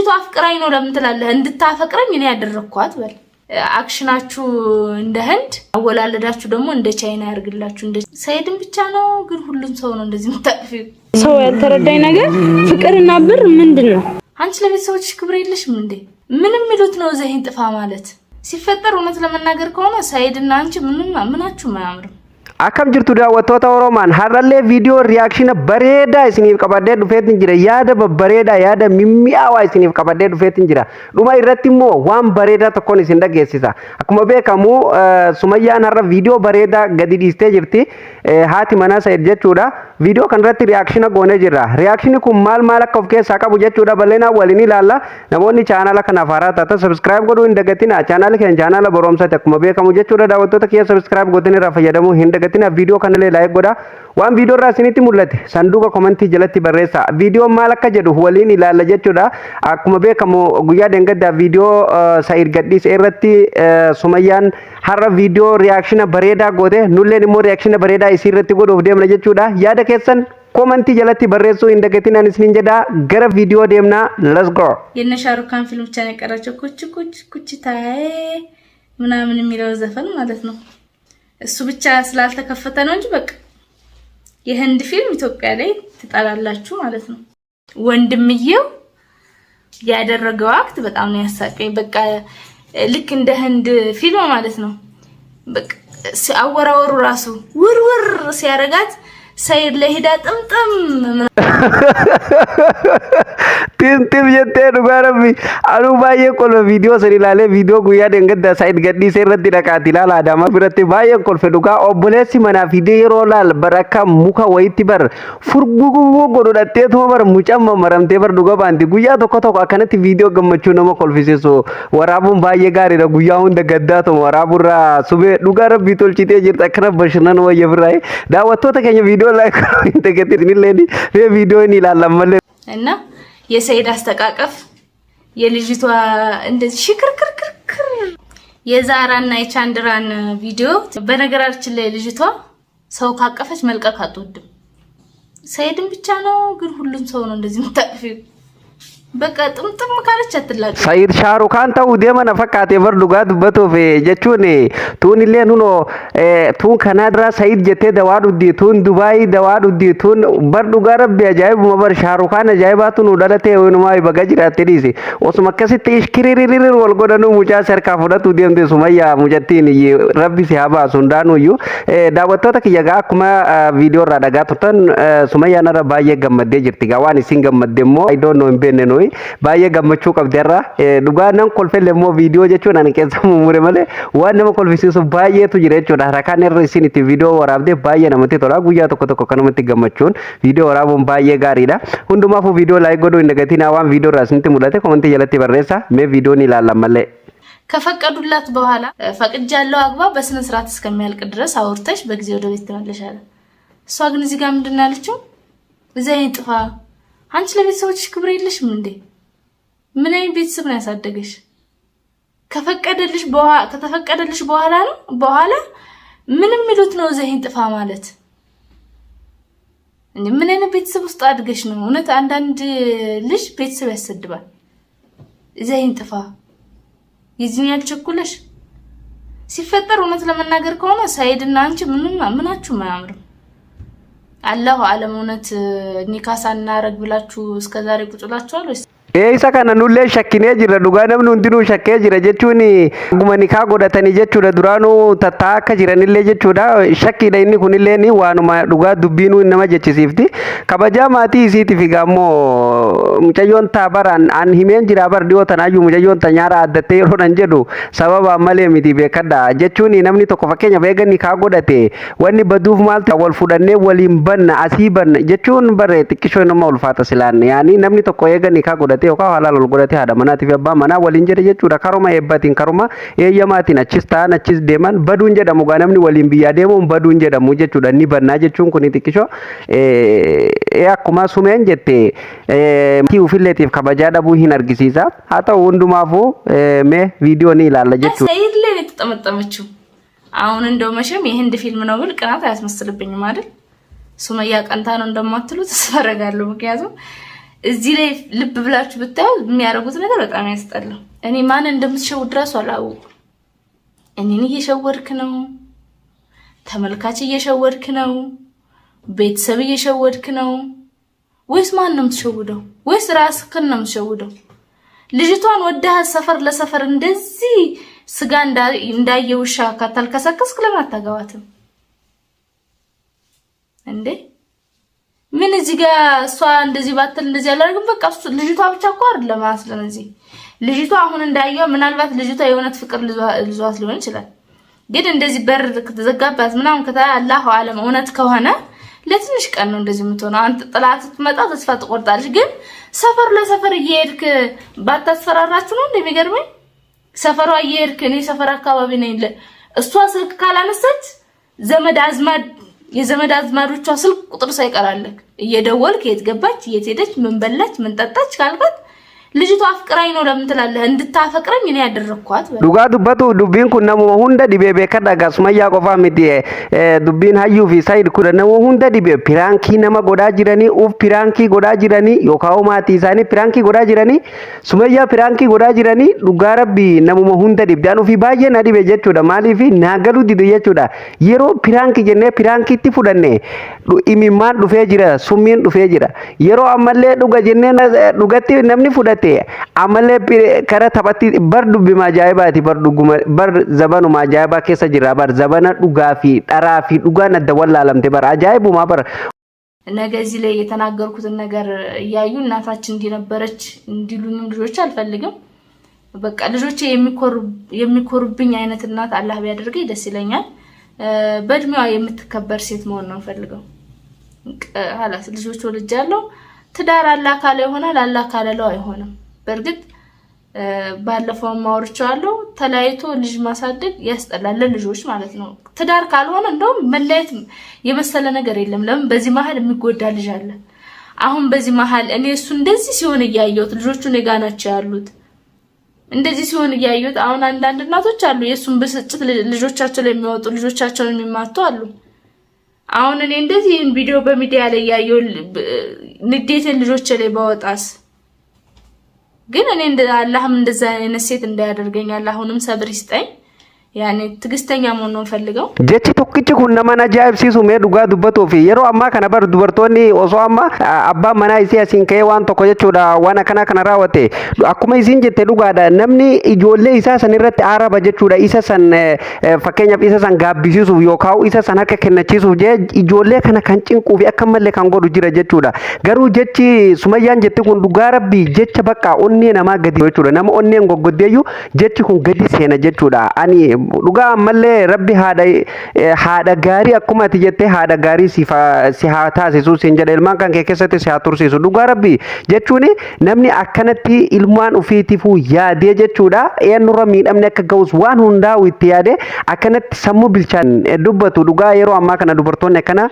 ልጅቷ አፍቅራኝ ነው ለምን ትላለህ? እንድታፈቅረኝ እኔ ያደረኳት በል። አክሽናችሁ እንደ ህንድ አወላለዳችሁ ደግሞ እንደ ቻይና ያርግላችሁ። እንደ ሰይድን ብቻ ነው ግን ሁሉም ሰው ነው እንደዚህ የምታቅፊው። ሰው ያልተረዳኝ ነገር ፍቅርና ብር ምንድነው? አንቺ ለቤተሰቦችሽ ክብር የለሽም እንዴ? ምንም ሚሉት ነው ዘይን ጥፋ ማለት ሲፈጠር እውነት ለመናገር ከሆነ ሰይድና አንቺ ምናችሁ ማያምርም። Akam jirtu daawwattoota Oromaan har'allee viidiyoo riyaakshina bareedaa isiniif qabadee dhufeetiin jira. Yaada babbareedaa yaada mimmi'aawaa isiniif qabadee dhufeetiin jira. Dhuma irratti immoo waan bareedaa tokkoon isin dhageessisa. Akkuma beekamu Sumayyaan har'a viidiyoo bareedaa gadi dhiistee jirti. Haati manaa Said jechuudha. Viidiyoo kanarratti riyaakshina goonee jirra. Riyaakshinni kun maal akka of keessaa qabu jechuudha. Bal'inaan waliin ilaalla. Namoonni chaanala kanaaf haaraa taatan subscribe godhuu hin dagatina. Chaanala keenya chaanala barumsaati akkuma beekamu jechuudha. Daawwattoota kiyya subscribe godhanii irraa fayyadamuu hin dagatina. Video kanallee like godha waan video irraa isinitti mul'ate sanduuqa commentii jalatti barreessa. Video maal akka jedhu waliin ilaalla jechuudha. Akkuma beekamu guyyaa deengaddaa video Said gadhiise irratti Sumayyaan har'a video reaction bareedaa goote nulleen immoo reaction bareedaa isii irratti godhuuf deemna jechuudha. Yaada keessan commentii jalatti barreessuu hin dagatinaa isiniin jedha. Gara video deemna. Let's go. የነ ሻሩካን ፊልም ብቻ ነው የቀረችው ኩች ታዬ ምናምን የሚለው ዘፈን ማለት ነው። እሱ ብቻ ስላልተከፈተ ነው እንጂ በቃ የህንድ ፊልም ኢትዮጵያ ላይ ትጣላላችሁ ማለት ነው። ወንድምየው ያደረገው አክት በጣም ነው ያሳቀኝ። በቃ ልክ እንደ ህንድ ፊልም ማለት ነው። በቃ ሲያወራወሩ ራሱ ውርውር ሲያረጋት ሰይድ ለሄዳ ጥምጥም Tim jettee dhugaa rabbi anuu baay'ee kolfa viidiyoo san ilaalee viidiyoo guyyaa deengaddaa Said gadhiisee irratti dhaqaati ilaala Adaamaa biratti baay'ee kolfe dhugaa obboleessi manaa fidee yeroo laal barakka muka wayitti bar furguguu godhudhatteetuma bar mucamma maramtee bar dhugaa baanti guyyaa tokko akkanatti viidiyoo gammachuu nama kolfisiisu waraabuun baay'ee gaariidha guyyaa hunda gaddaatuma waraaburraa subee dhugaa rabbii tolchitee jirti akkana bashannan wayya biraa daawwattoota keenya viidiyoo laayik hin tegetin illee viidiyoo ni ilaalan malee እና የሰይድ አስተቃቀፍ የልጅቷ እንደዚህ ሽክርክርክር የዛራና የቻንድራን ቪዲዮ በነገራችን ላይ ልጅቷ ሰው ካቀፈች መልቀቅ አትወድም። ሰይድን ብቻ ነው ግን ሁሉም ሰው ነው እንደዚህ የምታቅፊው። በቃ ጥምጥም ካለች አትላቀቅ። Said Sharukan ta'uu deema na fakkaate bar dhugaa dubbatuuf jechuun tuun illee nuno tuun Kanaadaa Said jettee dawaa dhuddi tuun Dubaay dawaa dhuddi tuun bar dhugaa rabbi ajaa'ibuma bar Sharukan ajaa'ibaatu nu dhalatee wayinumaa baga jiraatte dhiise osuma akkasitti ishkiriiririr wal godhanu mucaa sarkaa fudhatu deemte Sumayyaa mucattiin rabbi si haa baasu hundaanuyyuu daawwattoota kiyya gaa akkuma viidiyoo irraa dhagaa turtan Sumayyaan irra baay'ee gammaddee jirti gaa waan isin gammadde immoo I don't know hin beekne nuyi baay'ee gammachuu qabdeerra dhugaa nan kolfelle immoo viidiyoo jechuun ani keessa mumure malee waan nama kolfisiisu baay'eetu jira jechuudha rakaan irra isin itti viidiyoo waraabdee baay'ee namatti tola guyyaa tokko kanumatti gammachuun viidiyoo waraabuun baay'ee gaariidha hundumaafuu viidiyoo laayik godhuu hin dagatinaa waan viidiyoo irraa isinitti mul'ate komentii jalatti barreessa mee viidiyoon ilaallan malee ከፈቀዱላት በኋላ ፈቅጃለሁ አግባ በስነ ስርዓት እስከሚያልቅ ድረስ አውርተሽ በጊዜ ወደ ቤት ተመለሻለሽ። እሷ ግን እዚህ ጋር ምንድን ያለችው ዘይን ጥፋ አንቺ ለቤተሰቦችሽ ክብር የለሽም እንዴ? ምን አይነት ቤተሰብ ነው ያሳደገሽ? ከተፈቀደልሽ በኋላ ምንም ሚሉት ነው ዘይን ጥፋ ማለት እንዴ? ምን አይነት ቤተሰብ ውስጥ አድገሽ ነው? እውነት አንዳንድ ልጅ ቤተሰብ ያሰድባል። ዘይን ጥፋ ይዝኛ ያልቸኩለሽ ሲፈጠር እውነት ለመናገር ከሆነ ሰይድና አንቺ ምናችሁ ማያምርም። አላሁ አለም እውነት ኒካሳና ረግ ብላችሁ እስከዛሬ ቁጥላችኋል ወይስ isa kana nullee shakkinee jirra dhugaa namni hundinuu shakkee jira jechuun guma nikaa godhatanii jechuudha duraanuu tattaa akka jiranillee jechuudha shakkiidha inni kunillee ni waanuma dhugaa dubbiinuu nama jechisiifti kabajaa maatii isiitiif gaammoo mucayyoon taabaraan an himeen jira bar dhiyoo tanaayyuu mucayyoon tanyaara addattee yeroo nan jedhu sababa malee miti beekadha jechuun namni tokko fakkeenyaaf eega nikaa godhate wanni baduuf maaltu wal fudhannee waliin banna asii banna jechuun bare xiqqishoo nama ulfaata silaan yaani namni tokko eega nikaa godhate yookaan halal ol godhate haadha manaatiif abbaa manaa waliin jedhe jechuudha karuma eebbaatiin karuma eeyyamaatiin achis ta'an achis deeman baduun jedhamu gaa namni waliin biyyaa deemuun baduun jedhamu jechuudha ni bannaa jechuun kun xiqqishoo akkuma sumeen jette ufilleetiif kabajaa dhabuu hin argisiisa haa ta'u hundumaafuu mee viidiyoo ni ilaalla jechuudha. ሰይድ ላይ ነው የተጠመጠመችው። አሁን እንደው መቼም የህንድ ፊልም ነው ብል ቅናት አያስመስልብኝም አይደል? ሱመያ ቀንታ ነው እንደማትሉ ተስፋ አደርጋለሁ። ምክንያቱም እዚህ ላይ ልብ ብላችሁ ብታዩ የሚያደርጉት ነገር በጣም ያስጠላል። እኔ ማን እንደምትሸውድ ድረስ አላውቅም። እኔን እየሸወድክ ነው፣ ተመልካች እየሸወድክ ነው፣ ቤተሰብ እየሸወድክ ነው ወይስ ማን ነው የምትሸውደው? ወይስ ራስህን ነው የምትሸውደው? ልጅቷን ወደህ ሰፈር ለሰፈር እንደዚህ ስጋ እንዳየውሻ ካታልከሰከስክ ለምን አታገባትም እንዴ? ምን እዚህ ጋር እሷ እንደዚህ ባትል እንደዚህ ያላርግም። በቃ ልጅቷ ብቻ እኮ አይደለም አስለን እዚህ ልጅቷ አሁን እንዳየው ምናልባት ልጅቷ የሆነት ፍቅር ልዟት ሊሆን ይችላል። ግን እንደዚህ በር ከተዘጋባት ምናምን አላሁ አለም እውነት ከሆነ ለትንሽ ቀን ነው እንደዚህ የምትሆነው። አንተ ጥላት ትመጣ ተስፋ ትቆርጣለች። ግን ሰፈር ለሰፈር እየሄድክ ባታስፈራራችሁ ነው እንደሚገርመኝ። ሰፈሯ እየሄድክ እኔ ሰፈር አካባቢ ነኝ እሷ ስልክ ካላነሳች የዘመድ አዝማዶቿ ስልክ ቁጥር ሳይቀራለክ እየደወልክ የት ገባች የት ሄደች ምን በላች ምን ጠጣች ካልባት ልጅቷ አፍቅራኝ ነው ለምን ትላለህ? እንድታፈቅረኝ እኔ ያደረኳት ዱጋ ዱበቱ ዱቢን ኩን ነሙ ሁንደ ዲቤ በከዳ ጋስማያ ቆፋ ሚቲ ዱቢን ሀዩ ፊ ሳይድ ኩን ነሙ ሁንደ ዲቤ ፒራንኪ ነማ ጎዳ ጅረኒ ኡፍ ፒራንኪ ጎዳ ጅረኒ ዮካው ማቲ ሳኒ ፒራንኪ ጎዳ ጅረኒ ሱመያ ፒራንኪ ጎዳ ጅረኒ ዱጋ ረቢ ነሙ ሁንደ ዲብ ዳኑ ፊ ባየ ና ዲቤ ጀቹዳ ማሊ ፊ ናገሉ ዲዱ ጀቹዳ የሮ ፒራንኪ ጀነ ፒራንኪ ቲ ፉደነ ኢሚማን ዱፌ ጅራ ሱሚን ዱፌ ጅራ የሮ አመለ ዱጋ ጀነ ዱጋቲ ነምኒ ፉደ amale kara taphatti bar dubbi majaayibaati bar zabanu majaayiba keessa jira bar zabana dhugaa fi dharaa fi dhugaan adda wallaalamte bar ajaayibuma bar ነገ እዚህ ላይ የተናገርኩትን ነገር ያዩ እናታችን እንዲነበረች እንዲሉንም ልጆች አልፈልግም። በቃ ልጆቼ የሚኮሩብኝ አይነት እናት አላህ ቢያደርገኝ ደስ ይለኛል። በእድሜዋ የምትከበር ሴት መሆን ነው ፈልገው ሀላስ ልጆች ወልጃለሁ ትዳር አላህ ካለ ይሆናል አላህ ካለለው አይሆንም። በርግጥ ባለፈው ማወርቻለሁ ተላይቶ ልጅ ማሳደግ ያስጠላል ልጆች ማለት ነው። ትዳር ካልሆነ እንደውም መለየት የመሰለ ነገር የለም። ለምን በዚህ መሃል የሚጎዳ ልጅ አለ። አሁን በዚህ መሃል እኔ እሱ እንደዚህ ሲሆን ያያዩት ልጆቹ ነገ ናቸው ያሉት እንደዚህ ሲሆን ያያዩት። አሁን አንዳንድ እናቶች አሉ የሱን በስጭት ልጆቻቸው ላይ የሚወጡ ልጆቻቸውን የሚማቱ አሉ። አሁን እኔ እንደዚህ ቪዲዮ በሚዲያ ላይ ያየው ንዴትን ልጆች ላይ ባወጣስ ግን እኔ አላህም እንደዛ አይነት ሴት እንዳያደርገኝ አላሁንም ሰብር ይስጠኝ። ያኔ ትግስተኛ መሆን ነው ፈልገው ጀቺ ቶክቺ ኩን ነማና ጃይብሲሱ ሜ ዱጋ ዱበቶ ፊ የሮ አማ ከነ በር ዱበርቶኒ ኦሶ አማ አባ መና ኢሲ አሲን ከይ ዋን ቶኮ ጀቹዳ ዋና ከና ራወቴ አኩማ ኢሲን ጀቴ ዱጋዳ ነምኒ ኢጆሌ ኢሳ ሰንረት አራባ ጀቹዳ ኢሳ ሰን ፈከኛ ኢሳ ሰን ጋቢሲሱ ዮካው ኢሳ ሰን አከ ከነቺሱ ጀ ኢጆሌ ከነ ከንጭንቁ ፊ አከመለ ካንጎዱ ጅረ ጀቹዳ ገሩ ጀቺ ሱመያን ጀቲ ኩን ዱጋ ረቢ ጀቸ በቃ ኦኔ ነማ ገዲ ጀቹዳ ነማ ኦኔን ጎጎደዩ ጀቺ ኩን ገዲ ሴና ጀቹዳ አኒ dhuga malle rabbi haada gaari akkuma ati jette haada gaari si haa taasisu sin jedhe ilmaan kan kee keessatti si haa tursiisu dhuga rabbi jechuun namni akkanatti ilmaan ufiitifu yaadee jechuudha eenyurra miidhamne akka ga'us waan hundaa'u itti yaade akkanatti sammuu bilchaan dubbatu dhuga yeroo ammaa kana dubartoonni akkana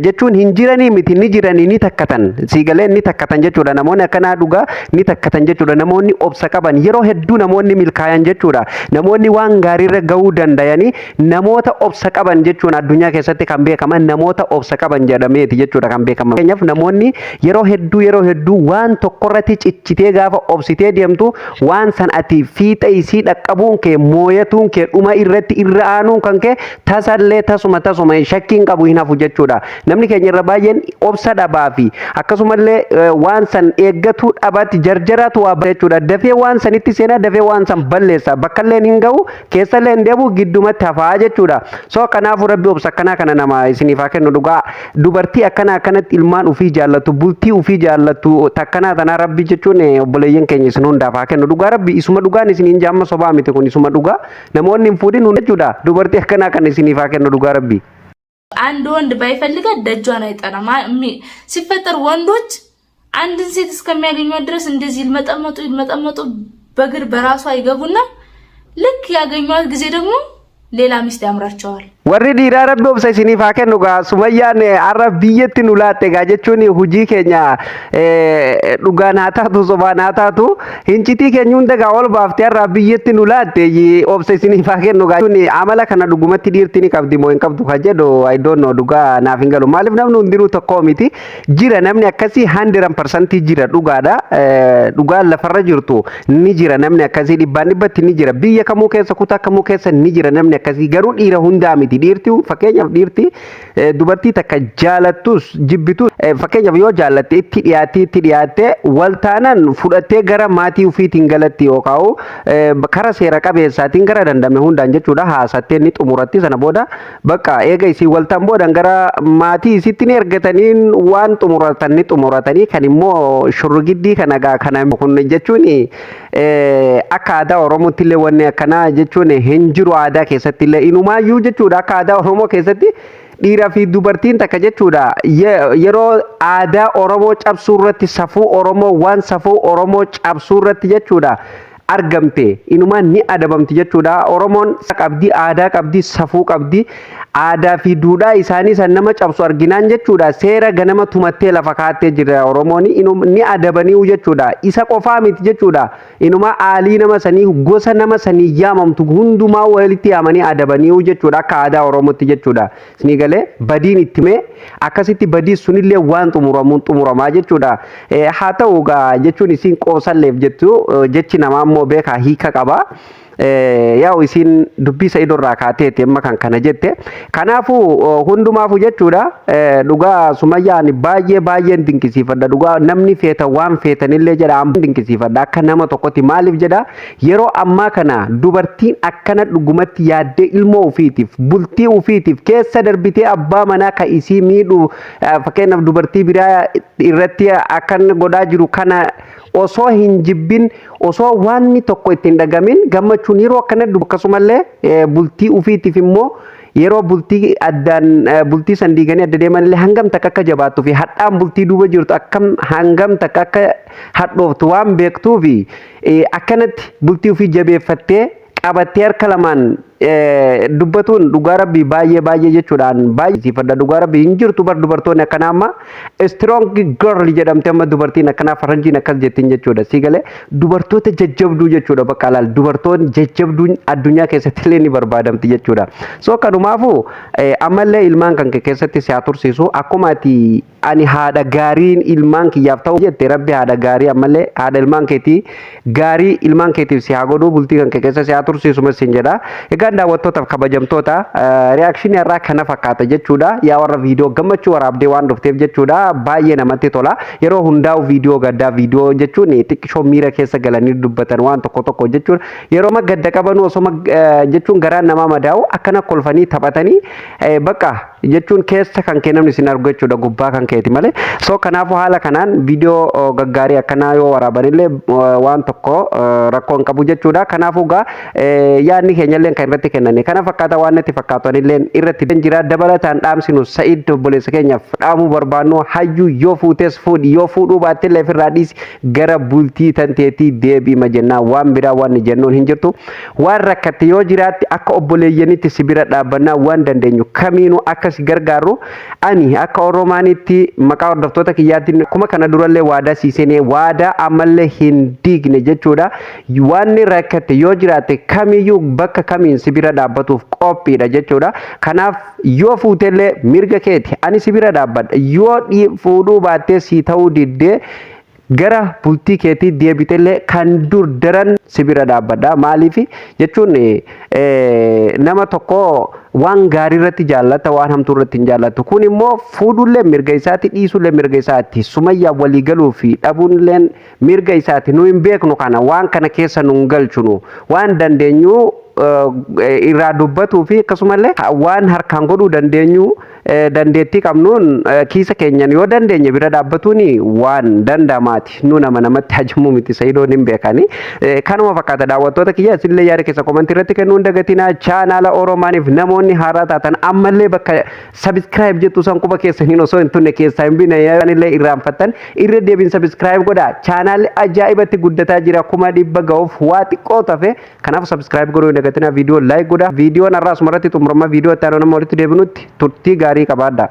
jechuun hin jiranii miti ni jiranii ni takkatan siigalee ni takkatan jechuudha namoonni akkana dhuga ni takkatan jechuudha namoonni obsa qaban yeroo hedduu namoonni milkaayan jechuudha namoonni waan gaariirra ga'uu dandayani namoota obsa qaban jechuun addunyaa keessatti kan beekaman namoota obsa qaban jedhameeti jechuudha kan beekaman. Keenyaaf namoonni yeroo hedduu waan tokkorratti ciccitee gaafa obsitee deemtu waan san ati fiixa isii dhaqqabuun kee mooyatuun kee dhuma irratti irra aanuun kan kee tasallee tasuma shakkiin qabu hin hafu jechuudha. Namni keenya irra baay'een obsa dhabaa fi akkasumallee waan san eeggatu dhabaatti jarjaratu waa jechuudha. Dafee waan sanitti seenaa dafee waan san balleessa bakkallee hin ga'u keessallee ndeebu giddumatti hafaa jechuudha. So kanaafu rabbi obsa akkana kana nama isiniif haa kennu dhugaa dubartii akkanatti ilmaan ufii jaallatu bultii ufii jaallatu takkanaa tanaa rabbi jechuun obboleeyyan keenya isin hundaaf haa kennu dhugaa rabbi isuma dhugaan isiniin jaamma sobaa miti kun isuma dhugaa namoonni hin fuudhin jechuudha dubartii akkanaa kana isiniif haa kennu dhugaa rabbi. አንድ ወንድ ባይፈልጋት ደጇን አይጠራም ሲፈጠር ወንዶች አንድን ሴት እስከሚያገኙት ድረስ እንደዚህ ይልመጠመጡ በግር በራሷ ይገቡና ልክ ያገኙት ጊዜ ደግሞ ሌላ ሚስት ያምራቸዋል። warri dhiiraa rabbi obsa isiniif haa kennu gaa Sumayyaan har'a biyyatti nu laatte gaa jechuun hojii keenya dhugaan haa taatu sobaan haa taatu hincitii keenya hunda gaa ol baaftee har'a biyyatti nu laatte obsa isiniif haa kennu gaa jechuun amala kana dhugumatti dhiirti ni qabdi moo hin qabdu kan jedhu I don't know dhugaa naaf hin galu maaliif namni hundinuu tokko miti jira namni akkasii 100% jira dhugaadha dhugaan lafarra jirtu ni jira namni akkasii dhibbaan dhibbatti ni jira biyya kamuu keessa kutaa kamuu keessa ni jira namni akkasii garuu dhiira hundaa miti dhiirti fakkeenyaaf dhiirti dubartii takka jaalattus jibbitus fakkeenyaaf yoo jaalatte itti dhiyaattee waltaanan fudhattee gara maatii ufiitiin galatti yookaan kara seera qabeessaatiin gara dandame hundaan jechuudha haasattee ni xumuratti sana booda bakka eega isii waltaan boodan gara maatii isitti ni ergataniin waan xumuratan ni xumuratanii kan immoo shurrugiddii kana gaa kana kun jechuun akka aadaa Oromootti illee wanni akkanaa jechuun hin jiru aadaa keessatti illee inumaayyuu jechuudha akka aadaa Oromoo keessatti dhiiraa fi dubartiin takka jechuudha yeroo aadaa Oromoo cabsuu irratti safuu Oromoo waan safuu Oromoo cabsuu irratti jechuudha argamte inumaan ni adabamti jechuudha Oromoon qabdi aadaa qabdi safuu qabdi aadaa fi duudhaa isaanii san nama cabsu arginaan jechuudha seera ganama tumattee lafa kaattee jira Oromoon ni adabanii jechuudha isa qofaa miti jechuudha inuma aalii nama sanii gosa nama sanii yaamamtu hundumaa walitti yaamanii adabanii jechuudha akka aadaa Oromootti jechuudha isinii galee badiin itti mee akkasitti badii sunillee waan xumuramaa jechuudha haa ta'u gaa jechuun isin qoosalleef jettu jechi namaa immoo beekaa hiika qaba yaa'u isin dubbii Sa'iidorraa kaateeti amma kan kana jette kanaafu hundumaafu jechuudha dhugaa Sumayyaan baay'een dinqisiifadha dhugaa namni feeta waan feetanillee jedha amma dinqisiifadha akka nama tokkotti maaliif jedha yeroo ammaa kana dubartiin akkana dhugumatti yaaddee ilmoo ufiitiif bultii ufiitiif keessa darbitee abbaa manaa ka isii miidhu fakkeenyaaf dubartii biraa irratti akkan godhaa jiru kana osoo hin jibbin osoo waanni tokko ittiin dhagamin gammachuun yeroo akkana akkasumallee bultii ufiitiif immoo yeroo bultii addaan bultii san diiganii adda deemanillee hangam takka akka jabaattuu fi hadhaan bultii duuba jirtu akkam hangam takka akka hadhooftu waan beektuu fi akkanatti bultii ufii jabeeffattee qabattee harka lamaan dubbatuun dhugaa rabbii baay'ee jechuudhaan baay'ee siifadha dhugaa rabbii hin jirtu bar dubartoonni akkanaa amma strong girl jedhamte amma dubartiin akkanaa faranjiin akkas jettiin jechuudha si galee dubartoota jajjabduu jechuudha bakka laal dubartoonni jajjabduun addunyaa keessatti illee ni barbaadamti jechuudha so kanumaafu ammallee ilmaan kan keessatti si haa tursiisu akkuma ati ani haadha gaariin ilmaan kiyyaaf ta'u jette rabbi haadha gaarii ammallee haadha ilmaan keetii gaarii ilmaan keetiif si haa godhuu bultii kan keessa si haa tursiisu masin jedha egaa daawwattootaaf kabajamtoota reakshinii irraa kana fakkaata jechuudha yaa warra viidiyoo gammachuu waraabdee waan dhufteef jechuudha baay'ee namatti tola yeroo hundaa'u viidiyoo gaddaa viidiyoo jechuun xiqqishoo miira keessa galanii dubbatan waan tokko jechuun yeroo gadda qaban osoo jechuun garaan namaa madaa'u akkana kolfanii taphatanii bakka jechuun keessa kan kennamni isin argu jechuudha gubbaa kan keeti malee so kanaafu haala kanaan viidiyoo gaggaarii akkanaa yoo waraabanillee waan tokko rakkoo hin qabu jechuudha kanaafu gaa yaadni keenyallee kan irratti kennanii kana fakkaata waan natti fakkaataniillee irratti jira dabalataan dhaamsinu Sa'iid obboleessa keenyaaf dhaamuu barbaannu hayyuu yoo fuutes fuudhi yoo fuudhuu baattillee ofirraa dhiisi gara bultii tanteetii deebi'ima jennaa waan biraa waan jennuun hin jirtu waan rakkatte yoo jiraatti akka obboleeyyanitti si bira dhaabbannaa waan dandeenyu kamiinuu akka si gargaaru ani akka Oromaanitti maqaa hordoftoota kiyyaatiin kuma kana durallee waadaa siiseenee waadaa ammallee hin diigne jechuudha waan rakkatte yoo jiraate kamiyyuu bakka kamiin si bira dhaabbatuuf qophiidha jechuudha kanaaf yoo fuutellee mirga keeti ani si bira dhaabbadha yoo fuudhuu baattee si ta'uu diddee gara bultii keetii deebitellee kan dur daran si bira dhaabbadha maaliif jechuun nama tokko waan gaarii irratti jaallata waan hamtuu irratti hin jaallatu kun immoo fuudhullee mirga isaati dhiisullee mirga isaati Sumayyaa walii galuu fi dhabuunillee mirga isaati nu hin beeknu kana waan kana keessa nu hin galchinu waan dandeenyu irraa dubbatuu fi akkasumallee waan harkaan godhuu dandeenyu dandeettii qabnuun kiisa keenyan yoo dandeenye bira dhaabbatuuni waan dandamaati nu namatti hajamuu miti Sa'iidoon hin beekani kanuma fakkaata daawwattoota kiyya isillee yaada keessa komentii irratti kennuun dagatinaa chaanaala Oromaaniif namoonni namoonni haaraa taatan ammallee bakka subscribe jettu san quba keessaniin osoo hin tunne keessaa hin bine yaanillee irraanfattan irra deebiin subscribe godha. Chaanaalli ajaa'ibatti guddataa jira 100 ga'uuf waa xiqqoo tafe kanaaf subscribe godhuu hin dagatinaa viidiyoo like godha. Viidiyoon har'aa asumarratti xumurama viidiyoo itti aanuu nama walitti deebinutti turtii gaarii qabaadha.